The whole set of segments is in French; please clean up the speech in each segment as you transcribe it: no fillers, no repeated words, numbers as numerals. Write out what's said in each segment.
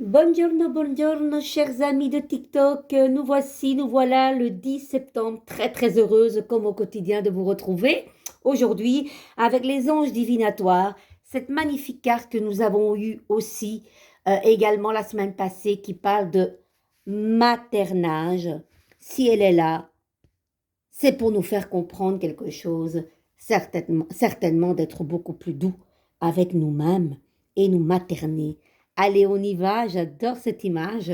Buongiorno, buongiorno, chers amis de TikTok. Nous voilà le 10 septembre, très très heureuse comme au quotidien de vous retrouver aujourd'hui avec les anges divinatoires, cette magnifique carte que nous avons eue aussi également la semaine passée qui parle de maternage. Si elle est là, c'est pour nous faire comprendre quelque chose, certainement d'être beaucoup plus doux avec nous-mêmes et nous materner. Allez, on y va, j'adore cette image.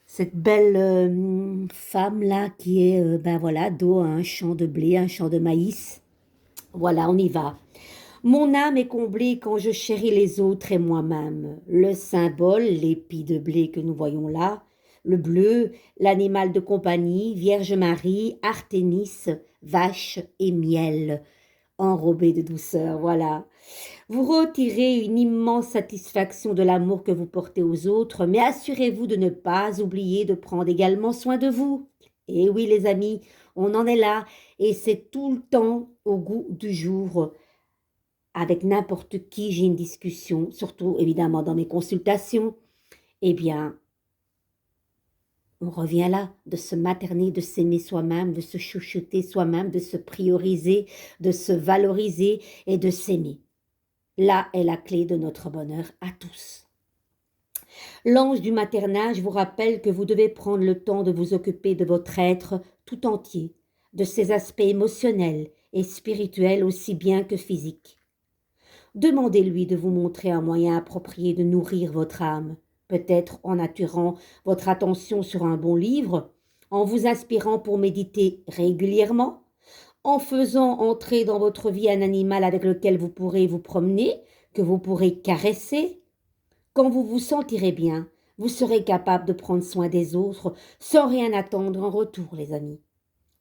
Cette belle femme-là qui est, ben voilà, dos à un champ de blé, un champ de maïs. Voilà, on y va. Mon âme est comblée quand je chéris les autres et moi-même. Le symbole, l'épi de blé que nous voyons là, le bleu, l'animal de compagnie, Vierge Marie, Artémis, vache et miel, enrobé de douceur, voilà. Vous retirez une immense satisfaction de l'amour que vous portez aux autres, mais assurez-vous de ne pas oublier de prendre également soin de vous. Et oui, les amis, on en est là, et c'est tout le temps au goût du jour. Avec n'importe qui, j'ai une discussion, surtout évidemment dans mes consultations. Eh bien, on revient là, de se materner, de s'aimer soi-même, de se chouchouter soi-même, de se prioriser, de se valoriser et de s'aimer. Là est la clé de notre bonheur à tous. L'ange du maternage vous rappelle que vous devez prendre le temps de vous occuper de votre être tout entier, de ses aspects émotionnels et spirituels aussi bien que physiques. Demandez-lui de vous montrer un moyen approprié de nourrir votre âme, peut-être en attirant votre attention sur un bon livre, en vous inspirant pour méditer régulièrement, en faisant entrer dans votre vie un animal avec lequel vous pourrez vous promener, que vous pourrez caresser. Quand vous vous sentirez bien, vous serez capable de prendre soin des autres sans rien attendre en retour, les amis.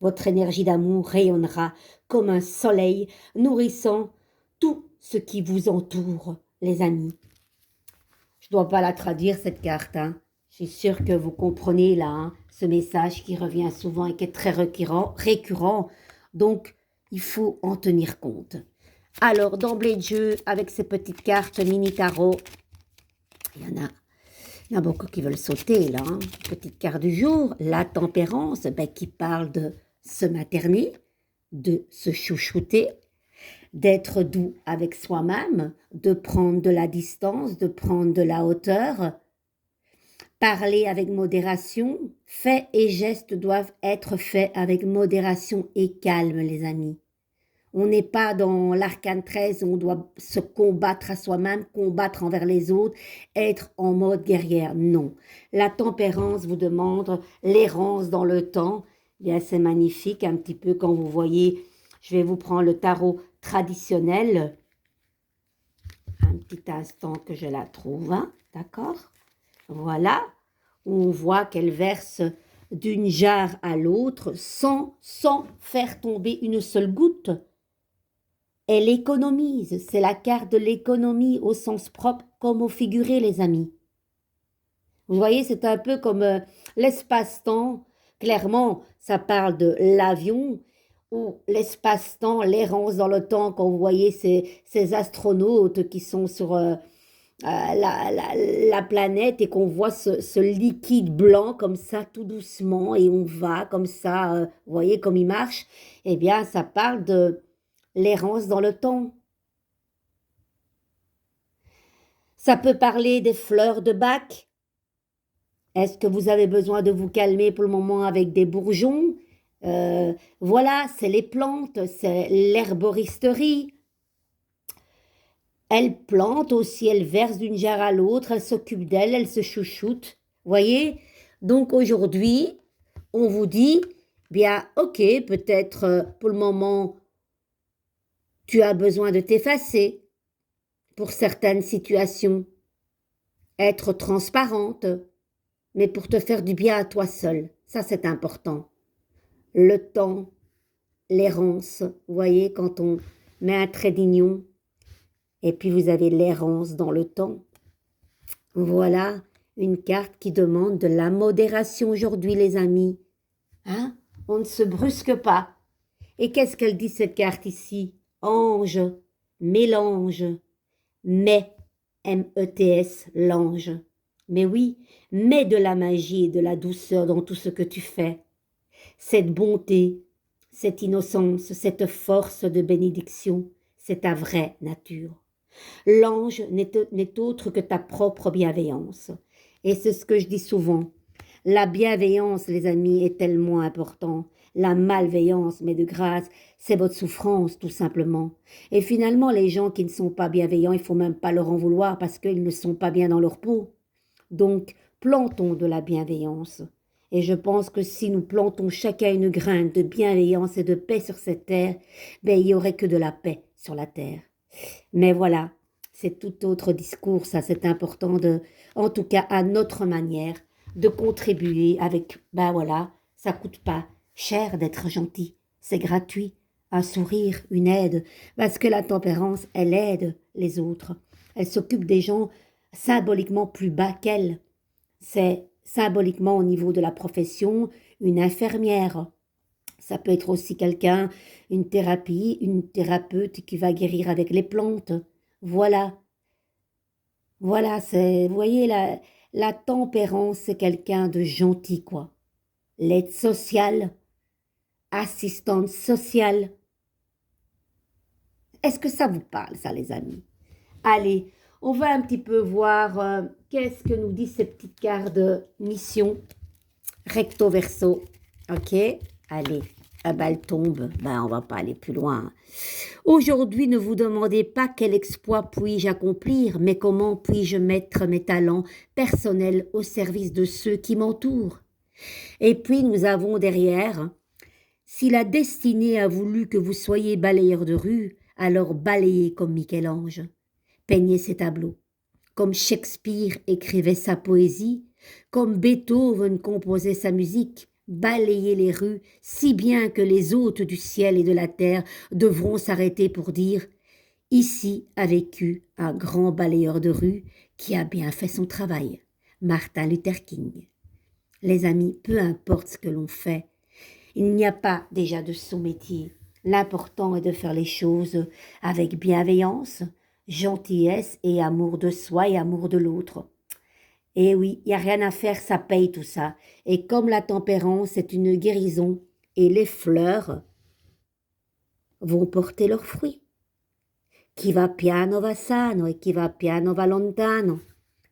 Votre énergie d'amour rayonnera comme un soleil nourrissant tout ce qui vous entoure, les amis. Je ne dois pas la traduire, cette carte. Hein. Je suis sûre que vous comprenez là ce message qui revient souvent et qui est très récurrent. Donc, il faut en tenir compte. Alors, d'emblée de jeu, avec ces petites cartes mini tarot, il y en a beaucoup qui veulent sauter là. Hein. Petite carte du jour, la tempérance, qui parle de se materner, de se chouchouter, d'être doux avec soi-même, de prendre de la distance, de prendre de la hauteur. Parler avec modération, faits et gestes doivent être faits avec modération et calme, les amis. On n'est pas dans l'arcane 13 où on doit se combattre à soi-même, combattre envers les autres, être en mode guerrière. Non. La tempérance vous demande l'errance dans le temps. Bien, c'est magnifique, un petit peu quand vous voyez, je vais vous prendre le tarot traditionnel. Un petit instant que je la trouve, hein, d'accord? Voilà, on voit qu'elle verse d'une jarre à l'autre sans faire tomber une seule goutte. Elle économise, c'est la carte de l'économie au sens propre comme au figuré, les amis. Vous voyez, c'est un peu comme l'espace-temps. Clairement, ça parle de l'avion ou l'espace-temps, l'errance dans le temps, quand vous voyez ces astronautes qui sont sur la planète et qu'on voit ce liquide blanc comme ça, tout doucement, et on va comme ça, vous voyez comme il marche, eh bien, ça parle de l'errance dans le temps. Ça peut parler des fleurs de bac. Est-ce que vous avez besoin de vous calmer pour le moment avec des bourgeons? Voilà, c'est les plantes, c'est l'herboristerie. Elle plante aussi, elle verse d'une jarre à l'autre, elle s'occupe d'elle, elle se chouchoute. Voyez? Donc aujourd'hui, on vous dit, bien, ok, peut-être pour le moment, tu as besoin de t'effacer pour certaines situations, être transparente, mais pour te faire du bien à toi seul. Ça, c'est important. Le temps, l'errance, vous voyez, quand on met un trait d'union, et puis vous avez l'errance dans le temps. Voilà une carte qui demande de la modération aujourd'hui, les amis. Hein? On ne se brusque pas. Et qu'est-ce qu'elle dit, cette carte ici? Ange, mélange, mais M-E-T-S, l'ange. Mais oui, mets de la magie et de la douceur dans tout ce que tu fais. Cette bonté, cette innocence, cette force de bénédiction, c'est ta vraie nature. L'ange n'est autre que ta propre bienveillance. Et c'est ce que je dis souvent. La bienveillance, les amis, est tellement important. La malveillance, mais de grâce, c'est votre souffrance, tout simplement. Et finalement, les gens qui ne sont pas bienveillants, il ne faut même pas leur en vouloir parce qu'ils ne sont pas bien dans leur peau. Donc, plantons de la bienveillance. Et je pense que si nous plantons chacun une graine de bienveillance et de paix sur cette terre, ben, il n'y aurait que de la paix sur la terre. Mais voilà, c'est tout autre discours, ça, c'est important de, en tout cas à notre manière, de contribuer avec, ben voilà, ça coûte pas cher d'être gentil, c'est gratuit, un sourire, une aide, parce que la tempérance, elle aide les autres, elle s'occupe des gens symboliquement plus bas qu'elle, c'est symboliquement au niveau de la profession, une infirmière, ça peut être aussi quelqu'un, une thérapie, une thérapeute qui va guérir avec les plantes. Voilà, voilà, c'est, vous voyez, la tempérance, c'est quelqu'un de gentil, quoi. L'aide sociale, assistante sociale. Est-ce que ça vous parle, ça, les amis? Allez, on va un petit peu voir qu'est-ce que nous dit ces petites cartes de mission recto verso. Ok, allez. La balle tombe, ben on va pas aller plus loin. Aujourd'hui, ne vous demandez pas quel exploit puis-je accomplir, mais comment puis-je mettre mes talents personnels au service de ceux qui m'entourent. Et puis nous avons derrière, si la destinée a voulu que vous soyez balayeur de rue, alors balayez comme Michel-Ange, peignez ses tableaux, comme Shakespeare écrivait sa poésie, comme Beethoven composait sa musique, balayez les rues, si bien que les hôtes du ciel et de la terre devront s'arrêter pour dire « Ici a vécu un grand balayeur de rue qui a bien fait son travail. » Martin Luther King. Les amis, peu importe ce que l'on fait, il n'y a pas déjà de sous-métier. L'important est de faire les choses avec bienveillance, gentillesse et amour de soi et amour de l'autre. Et oui, il n'y a rien à faire, ça paye tout ça. Et comme la tempérance est une guérison, et les fleurs vont porter leurs fruits. Chi va piano va sano et qui va piano va lontano.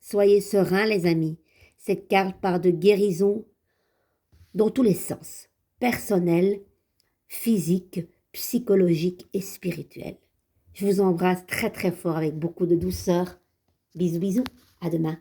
Soyez sereins, les amis. Cette carte part de guérison dans tous les sens. Personnel, physique, psychologique et spirituel. Je vous embrasse très très fort avec beaucoup de douceur. Bisous bisous, à demain.